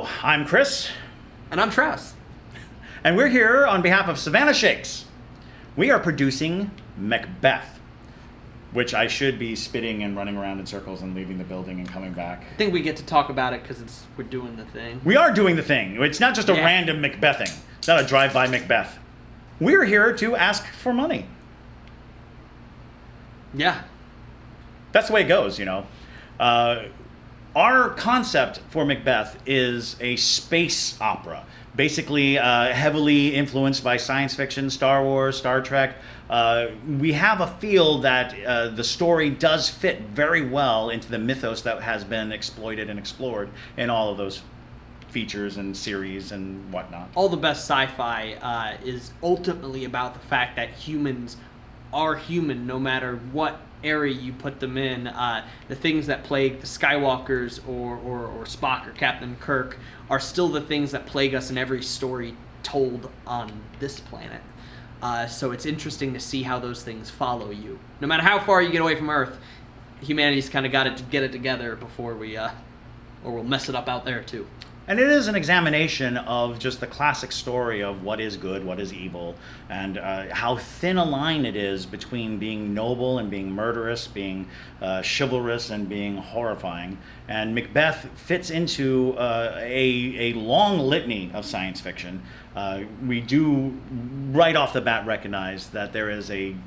Hello, I'm Chris. And I'm Travis. And we're here on behalf of Savannah Shakes. We are producing Macbeth, which I should be spitting and running around in circles and leaving the building and coming back. I think we get to talk about it because we're doing the thing. We are doing the thing. It's not just a random Macbething. It's not a drive-by Macbeth. We're here to ask for money. Yeah. That's the way it goes, you know. Our concept for Macbeth is a space opera, basically heavily influenced by science fiction, Star Wars, Star Trek. We have a feel that the story does fit very well into the mythos that has been exploited and explored in all of those features and series and whatnot. All the best sci-fi is ultimately about the fact that humans are human no matter what area you put them in. The things that plague the Skywalkers or Spock or Captain Kirk are still the things that plague us in every story told on this planet. So it's interesting to see how those things follow you. No matter how far you get away from Earth, humanity's kind of got to get it together before or we'll mess it up out there too. And it is an examination of just the classic story of what is good, what is evil, and how thin a line it is between being noble and being murderous, being chivalrous and being horrifying. And Macbeth fits into a long litany of science fiction. We do right off the bat recognize that there is a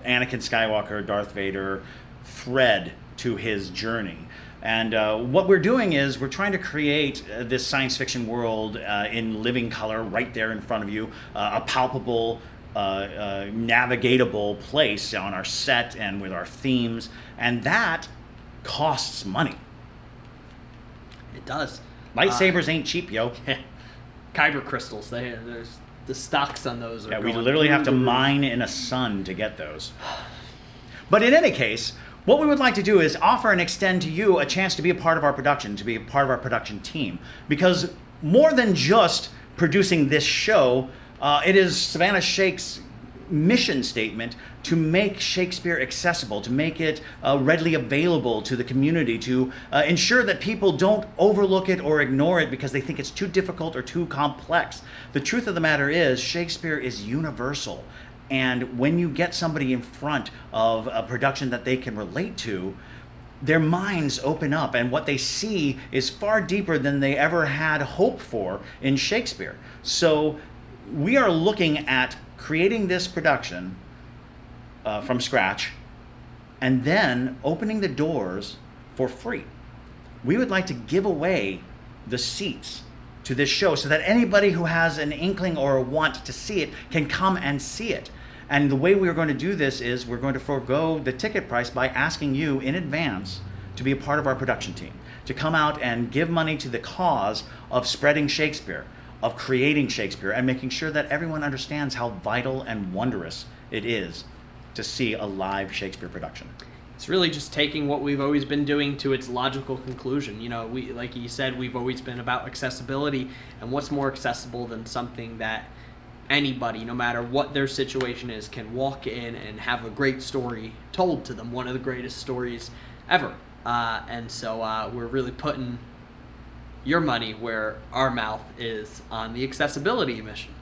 Anakin Skywalker, Darth Vader thread to his journey. And what we're doing is we're trying to create this science fiction world in living color right there in front of you, a palpable, navigatable place on our set and with our themes, and that costs money. It does. Lightsabers ain't cheap, yo. Kyber crystals, there's the stocks on those are we literally have to mine in a sun to get those. But in any case, what we would like to do is offer and extend to you a chance to be a part of our production, to be a part of our production team. Because more than just producing this show, it is Savannah Shakes' mission statement to make Shakespeare accessible, to make it readily available to the community, to ensure that people don't overlook it or ignore it because they think it's too difficult or too complex. The truth of the matter is, Shakespeare is universal. And when you get somebody in front of a production that they can relate to, their minds open up, and what they see is far deeper than they ever had hope for in Shakespeare. So we are looking at creating this production from scratch and then opening the doors for free. We would like to give away the seats to this show so that anybody who has an inkling or a want to see it can come and see it. And the way we are going to do this is we're going to forego the ticket price by asking you in advance to be a part of our production team, to come out and give money to the cause of spreading Shakespeare, of creating Shakespeare, and making sure that everyone understands how vital and wondrous it is to see a live Shakespeare production. It's really just taking what we've always been doing to its logical conclusion. You know, we, like you said, we've always been about accessibility, and what's more accessible than something that anybody, no matter what their situation is, can walk in and have a great story told to them, one of the greatest stories ever. And so we're really putting your money where our mouth is on the accessibility mission.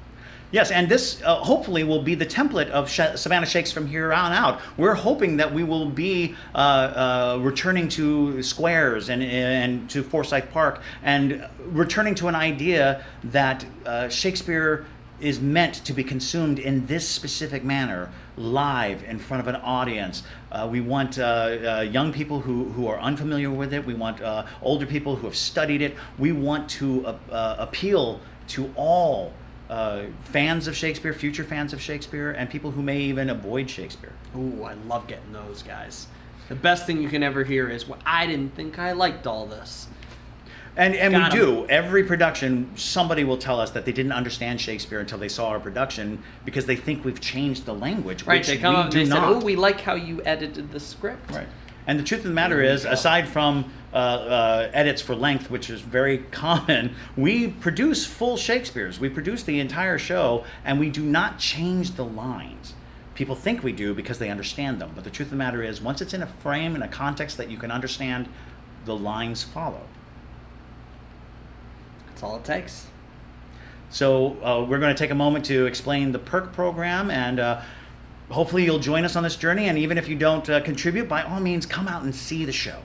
Yes, and this hopefully will be the template of Savannah Shakes from here on out. We're hoping that we will be returning to squares and to Forsyth Park and returning to an idea that Shakespeare is meant to be consumed in this specific manner, live in front of an audience. We want young people who are unfamiliar with it. We want older people who have studied it. We want to appeal to all fans of Shakespeare, future fans of Shakespeare, and people who may even avoid Shakespeare. Ooh, I love getting those guys. The best thing you can ever hear is, well, I didn't think I liked all this. And we do. Every production, somebody will tell us that they didn't understand Shakespeare until they saw our production because they think we've changed the language, right, which they come we up and do they not. said, oh, we like how you edited the script. Right. And the truth of the matter is, aside from edits for length, which is very common, we produce full Shakespeares. We produce the entire show, and we do not change the lines. People think we do because they understand them. But the truth of the matter is, once it's in a frame, in a context that you can understand, the lines follow. That's all it takes. So we're going to take a moment to explain the perk program, and hopefully you'll join us on this journey. And even if you don't contribute, by all means, come out and see the show.